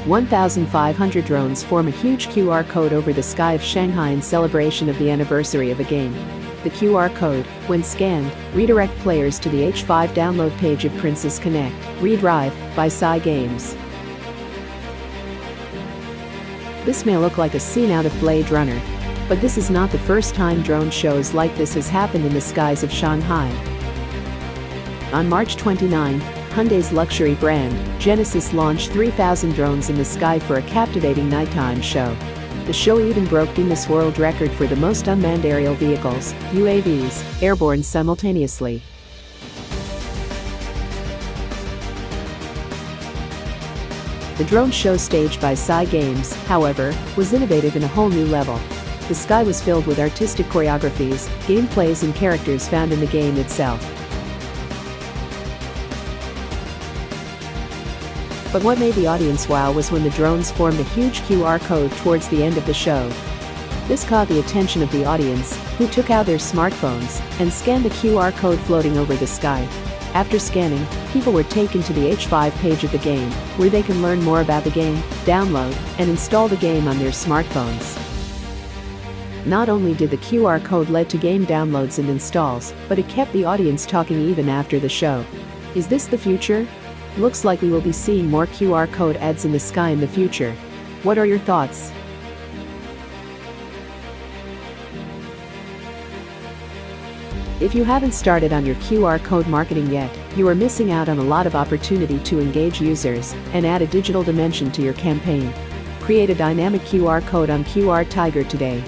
1,500 drones form a huge QR code over the sky of Shanghai in celebration of the anniversary of a game. The QR code, when scanned, redirect players to the H5 download page of Princess Connect, Redrive, by Cygames. This may look like a scene out of Blade Runner, but this is not the first time drone shows like this has happened in the skies of Shanghai. On March 29, Hyundai's luxury brand, Genesis launched 3,000 drones in the sky for a captivating nighttime show. The show even broke Guinness World Record for the most unmanned aerial vehicles, UAVs, airborne simultaneously. The drone show staged by Cygames, however, was innovative in a whole new level. The sky was filled with artistic choreographies, gameplays and characters found in the game itself. But what made the audience wow was when the drones formed a huge QR code towards the end of the show. This caught the attention of the audience, who took out their smartphones and scanned the QR code floating over the sky. After scanning, people were taken to the H5 page of the game, where they can learn more about the game, download, and install the game on their smartphones. Not only did the QR code lead to game downloads and installs, but it kept the audience talking even after the show. Is this the future? Looks like we will be seeing more QR code ads in the sky in the future. What are your thoughts? If you haven't started on your QR code marketing yet, you are missing out on a lot of opportunity to engage users and add a digital dimension to your campaign. Create a dynamic QR code on QR Tiger today.